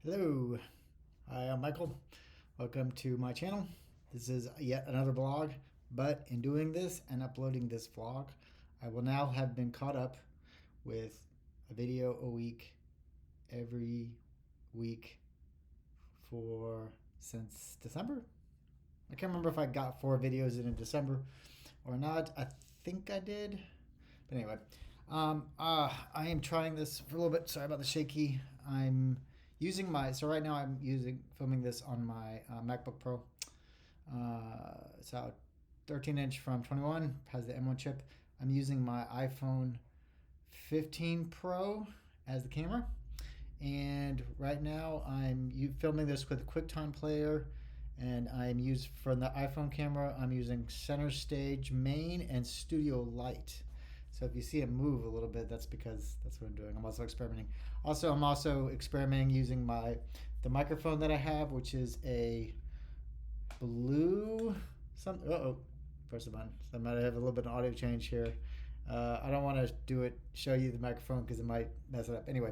Hello, hi, I'm Michael. Welcome to my channel. This is yet another vlog, but in doing this and uploading this vlog, I will now have been caught up with a video a week, every week for since December. I can't remember if I got 4 videos in December or not. I think I did, but anyway, I am trying this for a little bit. Sorry about the shaky. I'm using so right now I'm filming this on my MacBook Pro. It's out 13-inch from 21, has the M1 chip. I'm using my iPhone 15 Pro as the camera, and right now I'm filming this with a QuickTime Player, and from the iPhone camera. I'm using Center Stage Main and Studio Light. So if you see it move a little bit, that's because that's what I'm doing. I'm also experimenting. I'm also experimenting using the microphone that I have, which is a blue something. Press the button. So I might have a little bit of audio change here. I don't want to show you the microphone because it might mess it up. Anyway,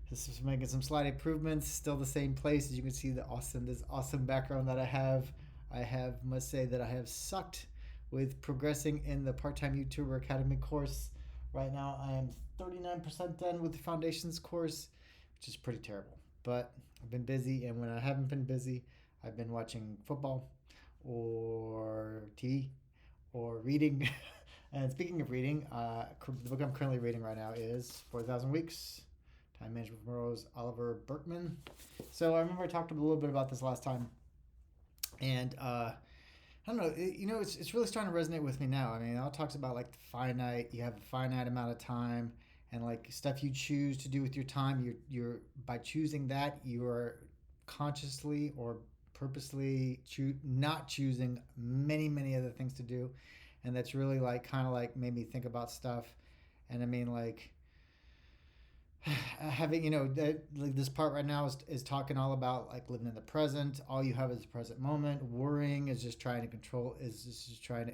this is making some slight improvements. Still the same place. As you can see, this awesome background that I have. Must say that I have sucked with progressing in the part-time YouTuber Academy course. Right now, I am 39% done with the foundations course, which is pretty terrible. But I've been busy, and when I haven't been busy, I've been watching football or TV or reading. And speaking of reading, the book I'm currently reading right now is 4,000 Weeks, Time Management Pros, Oliver Burkeman. So I remember I talked a little bit about this last time, and I don't know, it's really starting to resonate with me now. I mean, it all talks about like you have a finite amount of time, and like stuff you choose to do with your time. You're by choosing that, you are consciously or purposely not choosing many other things to do, and that's really like kind of like made me think about stuff. And I mean, like having like this part right now is talking all about like living in the present. All you have is the present moment. Worrying is just trying to trying to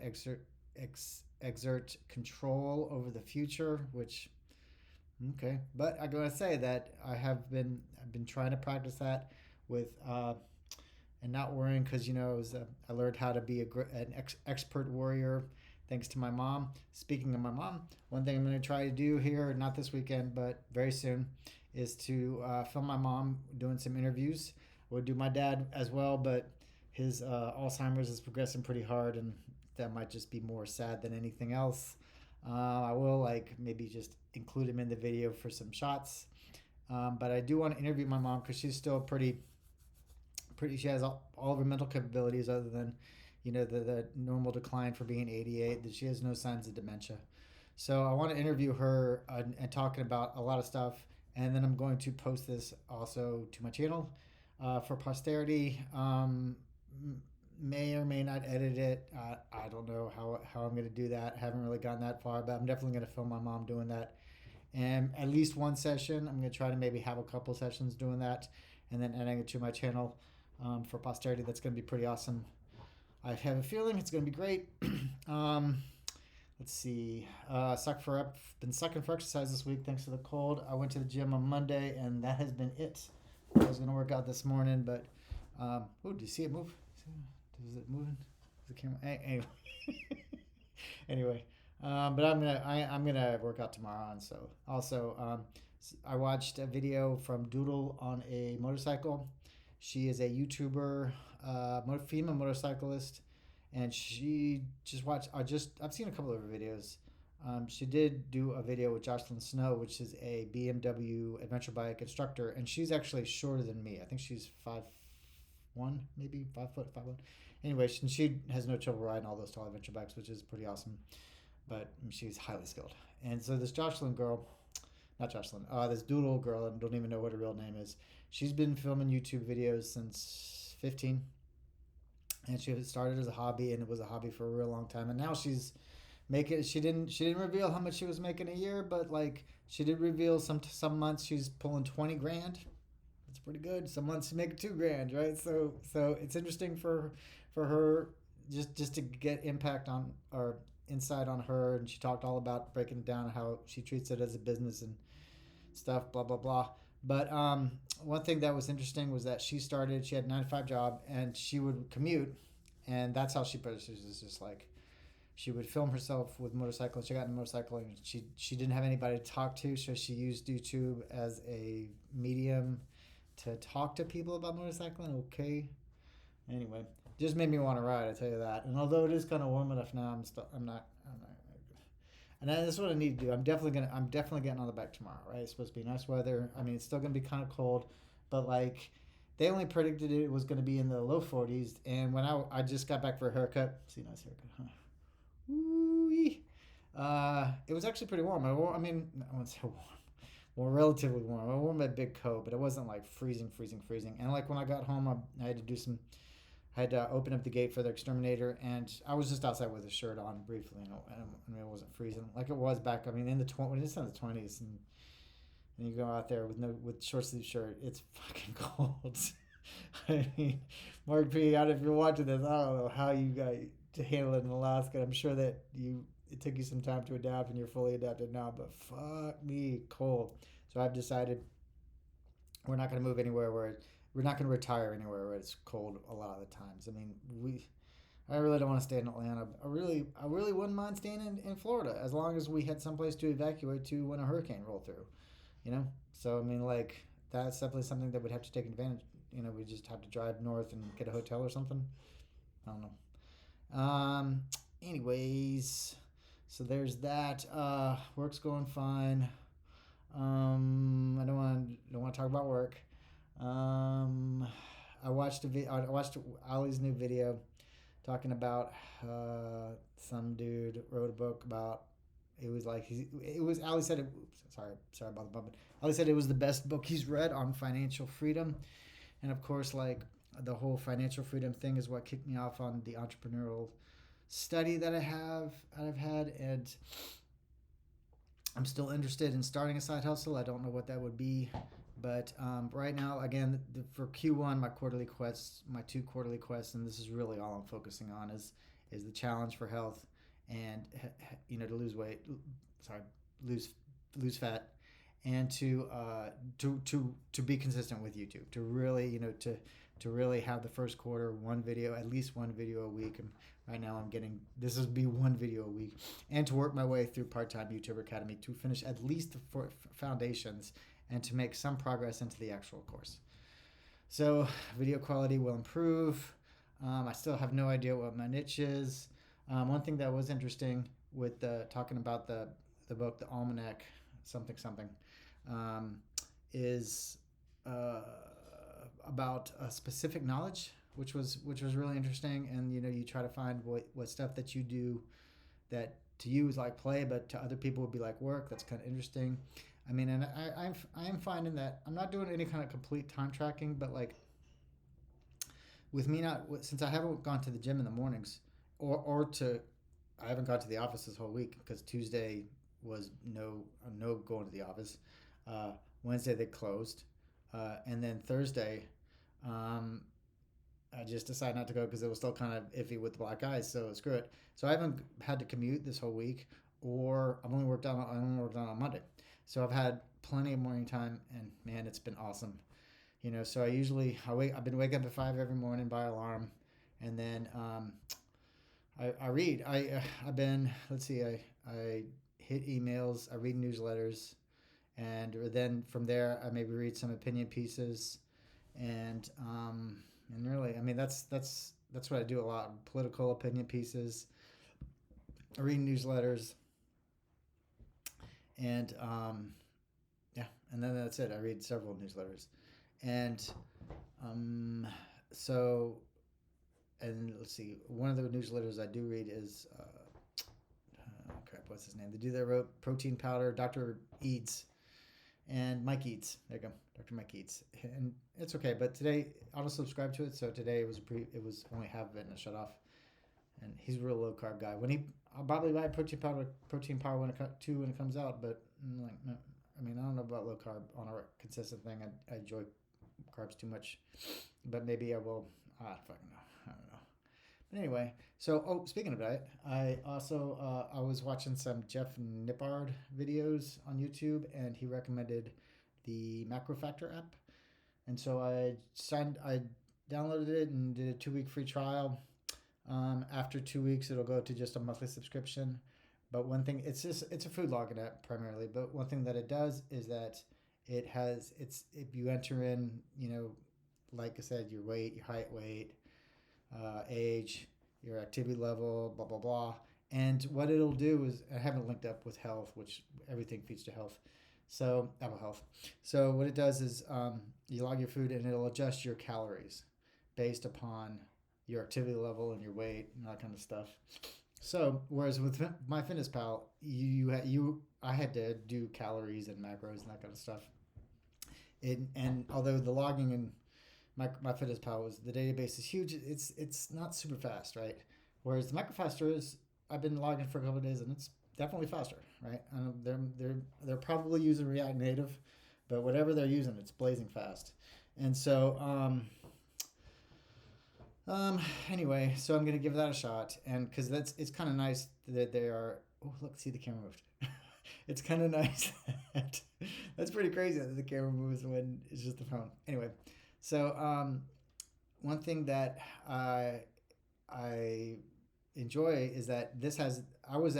exert control over the future, which okay. But I gotta say that I've been trying to practice that with and not worrying, because I learned how to be an expert warrior thanks to my mom. Speaking of my mom, one thing I'm going to try to do here, not this weekend, but very soon, is to film my mom doing some interviews. I would do my dad as well, but his Alzheimer's is progressing pretty hard, and that might just be more sad than anything else. I will like maybe just include him in the video for some shots, but I do want to interview my mom because she's still pretty. She has all of her mental capabilities other than the normal decline for being 88. That she has no signs of dementia. So I want to interview her and talking about a lot of stuff, and then I'm going to post this also to my channel for posterity. May or may not edit it. I don't know how I'm going to do that. Haven't really gotten that far, but I'm definitely going to film my mom doing that. And at least one session, I'm going to try to maybe have a couple sessions doing that, and then adding it to my channel for posterity. That's going to be pretty awesome. I have a feeling it's going to be great. Let's see. Been sucking for exercise this week thanks to the cold. I went to the gym on Monday, and that has been it. I was going to work out this morning, but do you see it move? Is it moving? Is the camera? Anyway, anyway. But I'm gonna work out tomorrow, and so also I watched a video from Doodle on a motorcycle. She is a YouTuber, female motorcyclist, and she just watched. I've seen a couple of her videos. She did do a video with Jocelyn Snow, which is a BMW adventure bike instructor, and she's actually shorter than me. I think she's 5'1", maybe 5'1". Anyway, she has no trouble riding all those tall adventure bikes, which is pretty awesome. But she's highly skilled. And so this Jocelyn girl, not Jocelyn, this Doodle girl, I don't even know what her real name is. She's been filming YouTube videos since 15, and she started as a hobby, and it was a hobby for a real long time. And now she's making. She didn't reveal how much she was making a year, but like she did reveal some months she's pulling 20 grand. That's pretty good. Some months she making 2 grand, right? So it's interesting for her just to get impact on or insight on her. And she talked all about breaking down how she treats it as a business and stuff, blah blah blah. But one thing that was interesting was that she had a 9 to 5 job, and she would commute, and that's how she put it. She was just like, she would film herself with motorcycle. She got in a motorcycle, and she didn't have anybody to talk to, so she used YouTube as a medium to talk to people about motorcycling. Okay, anyway, just made me want to ride. I tell you that. And although it is kind of warm enough now, I'm not. And that's what I need to do. I'm definitely getting on the bike tomorrow. Right? It's supposed to be nice weather. I mean, it's still gonna be kind of cold, but like they only predicted it was going to be in the low 40s. And when I just got back for a haircut, see, nice haircut, huh? Woo-wee. It was actually pretty warm. I mean, I wouldn't say warm. Well, relatively warm. I wore my big coat, but it wasn't like freezing, freezing, freezing. And like when I got home, I had to do some. I had to open up the gate for the exterminator, and I was just outside with a shirt on briefly. And it wasn't freezing like it was back. I mean, when it's in the 20s, and you go out there with short sleeve shirt, it's fucking cold. I mean, Mark P, if you're watching this, I don't know how you got to handle it in Alaska. I'm sure that it took you some time to adapt, and you're fully adapted now. But fuck me, cold. So I've decided we're not going to move anywhere we're not going to retire anywhere where it's cold a lot of the times. I mean, I really don't want to stay in Atlanta. I really wouldn't mind staying in Florida as long as we had someplace to evacuate to when a hurricane rolled through. You know, so I mean, like that's definitely something that we'd have to take advantage. You know, we just have to drive north and get a hotel or something. I don't know. Anyways, so there's that. Work's going fine. I don't want to talk about work. Um, I watched Ali's new video talking about some dude wrote a book about. It was like it was Ali said it. Sorry about the bump. Ali said it was the best book he's read on financial freedom, and of course, like the whole financial freedom thing is what kicked me off on the entrepreneurial study that I've had, and I'm still interested in starting a side hustle. I don't know what that would be, but right now, again, for Q1, my 2 quarterly quests, and this is really all I'm focusing on is the challenge for health, and to lose weight, sorry, lose fat, and to be consistent with YouTube, to really to really have the first quarter at least one video a week. And right now I'm getting this is be one video a week, and to work my way through part-time YouTuber Academy to finish at least the foundations and to make some progress into the actual course. So video quality will improve. I still have no idea what my niche is. One thing that was interesting with talking about the book, the Almanac, something something, is about specific knowledge, which was really interesting. And you try to find what stuff that you do that to you is like play, but to other people would be like work. That's kind of interesting. I mean, and I am finding that I'm not doing any kind of complete time tracking, but like with me not since I haven't gone to the gym in the mornings, or to I haven't gone to the office this whole week because Tuesday was no going to the office. Uh, Wednesday they closed, and then Thursday, um, I just decided not to go because it was still kind of iffy with the black eyes. So screw it. So I haven't had to commute this whole week, or I only worked on Monday. So I've had plenty of morning time, and man, it's been awesome. So I've been waking up at 5 every morning by alarm, and then I read. I've been let's see. I hit emails. I read newsletters, and then from there I maybe read some opinion pieces, and really, I mean that's what I do a lot. Political opinion pieces. I read newsletters, and yeah, and then that's it. I read several newsletters, and um, so and let's see. One of the newsletters I do read is crap. What's his name? The dude that wrote Protein Powder, Dr. Eads, and Mike Eads. There you go, Dr. Mike Eads. And it's okay, but today I'll subscribe to it. So today it was only half of it and a shut off. And he's a real low carb guy. I'll probably buy protein powder when it comes out, but like no, I mean I don't know about low carb on a consistent thing. I enjoy carbs too much, but maybe I will. I fucking know. I don't know. But anyway, so speaking of diet, I also I was watching some Jeff Nippard videos on YouTube, and he recommended the MacroFactor app. And so I downloaded it and did a 2 week free trial. After 2 weeks, it'll go to just a monthly subscription. But one thing, it's a food logging app primarily. But one thing that it does is that if you enter in, like I said, your weight, your height, weight, age, your activity level, blah blah blah. And what it'll do is, I haven't linked up with health, which everything feeds to health. So Apple Health. So what it does is you log your food and it'll adjust your calories based upon your activity level and your weight and that kind of stuff. So whereas with MyFitnessPal, I had to do calories and macros and that kind of stuff. And although the logging in MyFitnessPal the database is huge, it's not super fast, right? Whereas the MicroFaster is, I've been logging for a couple of days and it's definitely faster, right? They're probably using React Native, but whatever they're using, it's blazing fast. And so anyway, so I'm gonna give that a shot, and because it's kind of nice that they are. Oh, look, see, the camera moved. It's kind of nice that's pretty crazy that the camera moves when it's just the phone. Anyway, so one thing that I enjoy is that I was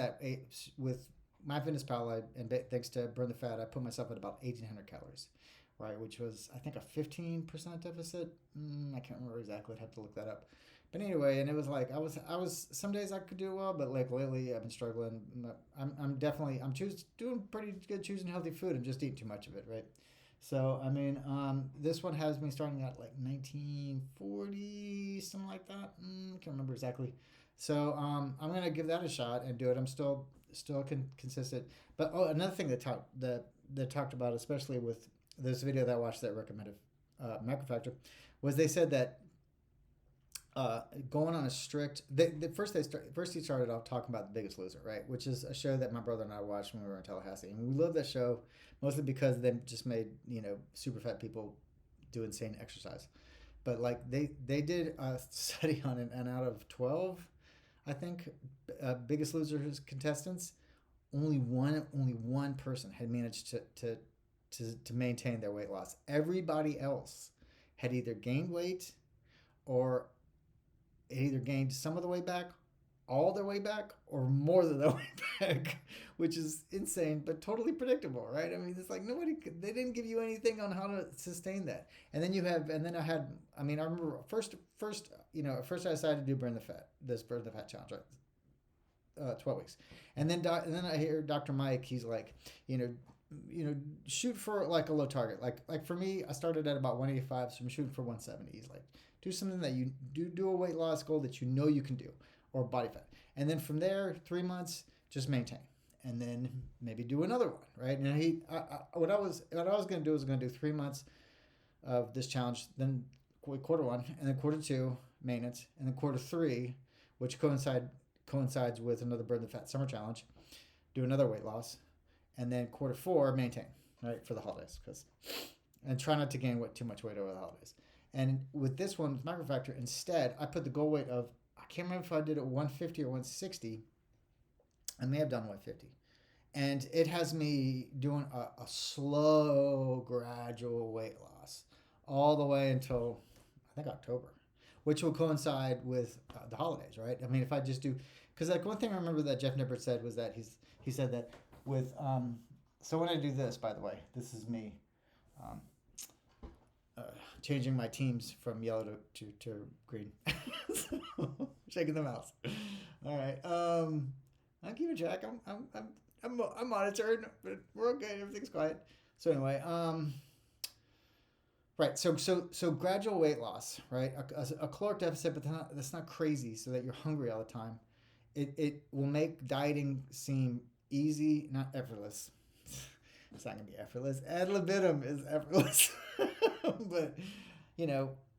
with MyFitnessPal, and thanks to Burn the Fat, I put myself at about 1,800 calories, right? Which was, I think, a 15% deficit. I can't remember exactly. I'd have to look that up. But anyway, and it was like, I was some days I could do well, but like lately I've been struggling. I'm doing pretty good choosing healthy food. I'm just eating too much of it, right? So, I mean, this one has me starting at like 1940, something like that. I can't remember exactly. So, I'm gonna give that a shot and do it. I'm still consistent. But another thing that talked about, especially with this video that I watched that recommended MicroFactor, was they said that going on a strict. First he started off talking about The Biggest Loser, right? Which is a show that my brother and I watched when we were in Tallahassee, and we love that show mostly because they just made super fat people do insane exercise. But like they did a study on it, and out of 12, I think, Biggest Loser's contestants, only one person had managed to maintain their weight loss. Everybody else had either gained weight or either gained some of the way back, all their way back, or more than their way back, which is insane, but totally predictable, right? I mean, it's like they didn't give you anything on how to sustain that. And then I remember first I decided to do Burn the Fat challenge, right? 12 weeks. And then I hear Dr. Mike, he's like, shoot for like a low target. Like for me, I started at about 185, so I'm shooting for 170. He's like, do something that you do a weight loss goal that you can do, or body fat. And then from there, 3 months, just maintain. And then maybe do another one, right? And what I was going to do was going to do 3 months of this challenge, then quarter one, and then quarter two, maintenance, and then quarter three, which coincides with another Burn the Fat summer challenge, do another weight loss, and then quarter four, maintain, right, for the holidays, and try not to gain too much weight over the holidays. And with this one, with MicroFactor, instead, I put the goal weight of, I can't remember if I did it 150 or 160. I may have done 150. And it has me doing a slow, gradual weight loss all the way until, I think, October, which will coincide with the holidays, right? I mean, if I just do, because like one thing I remember that Jeff Nippert said was that he said that with, so when I do this, by the way, this is me, changing my teams from yellow to green. So, shaking the mouse. All right. I'm keeping track. I'm monitoring, but we're okay. Everything's quiet. So anyway, right. So gradual weight loss, right? A caloric deficit, but that's not crazy, so that you're hungry all the time. It will make dieting seem easy, not effortless. It's not gonna be effortless. Ad libitum is effortless. But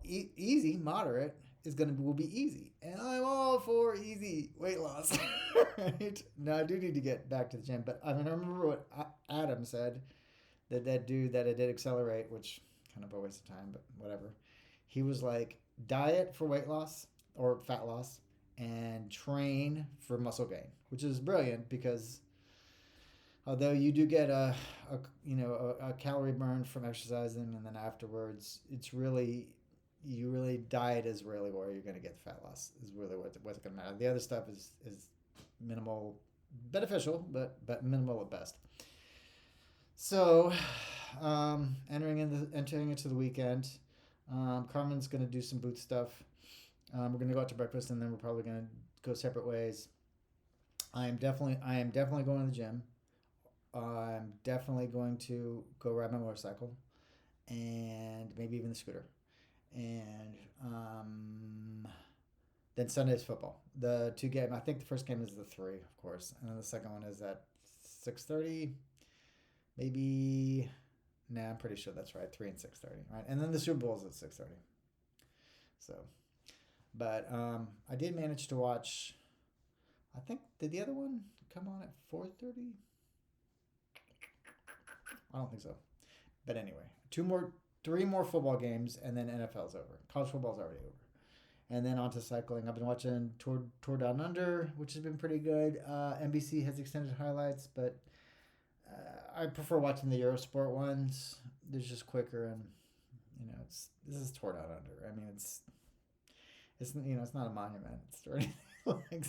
easy, moderate will be easy, and I'm all for easy weight loss. Right now, I do need to get back to the gym, but I remember what Adam said, that dude that I did Accelerate, which kind of a waste of time, but whatever. He was like, diet for weight loss or fat loss, and train for muscle gain, which is brilliant because Although you do get a calorie burn from exercising, and then afterwards, it's really you really diet is really where you're going to get the fat loss is really what's going to matter. The other stuff is minimal, beneficial, but minimal at best. So, entering into the weekend, Carmen's going to do some boot stuff. We're going to go out to breakfast, and then we're probably going to go separate ways. I am definitely going to the gym. I'm definitely going to go ride my motorcycle, and maybe even the scooter. And then Sunday's football. The two game. I think the first game is the 3, of course, and then the second one is at 6:30. Maybe. Nah, I'm pretty sure that's right. 3 and 6:30. Right, and then the Super Bowl is at 6:30. So, but I did manage to watch. I think did the other one come on at 4:30? I don't think so. But anyway, 3 more football games, and then NFL's over. College football's already over. And then on to cycling. I've been watching Tour Down Under, which has been pretty good. NBC has extended highlights, but I prefer watching the Eurosport ones. They're just quicker, and this is Tour Down Under. I mean, it's it's not a monument or anything like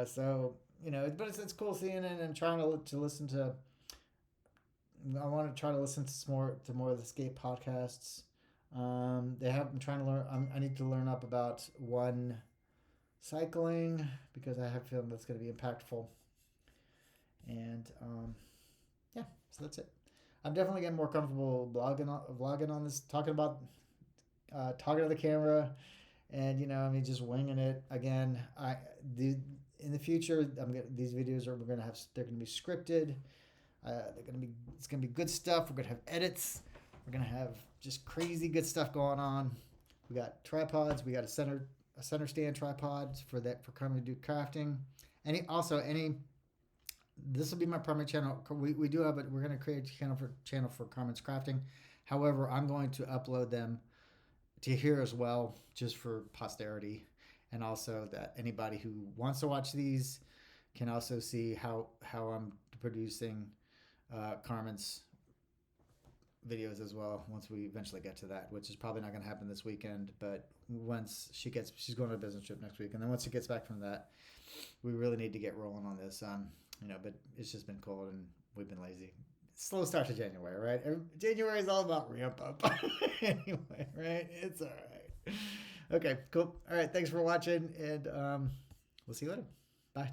so. But it's cool seeing it and trying to listen to. I want to try to listen to more of the skate podcasts. They have. I'm trying to learn. I need to learn up about one cycling because I have a feeling that's going to be impactful. And yeah, so that's it. I'm definitely getting more comfortable vlogging on this, talking to the camera, and just winging it. Again, in the future, these videos we're gonna have. They're gonna be scripted. It's gonna be good stuff. We're gonna have edits. We're gonna have just crazy good stuff going on. We got tripods. We got a center stand tripod for Carmen to do crafting. This will be my primary channel. We do have it. We're gonna create a channel for Carmen's crafting. However, I'm going to upload them to here as well, just for posterity, and also that anybody who wants to watch these can also see how I'm producing Carmen's videos as well once we eventually get to that, which is probably not going to happen this weekend, but once she's going on a business trip next week, and then once she gets back from that, we really need to get rolling on this. But it's just been cold and we've been lazy. Slow start to January, right? January is all about ramp up. Anyway, right? It's all right. Okay, cool. All right, thanks for watching, and we'll see you later. Bye.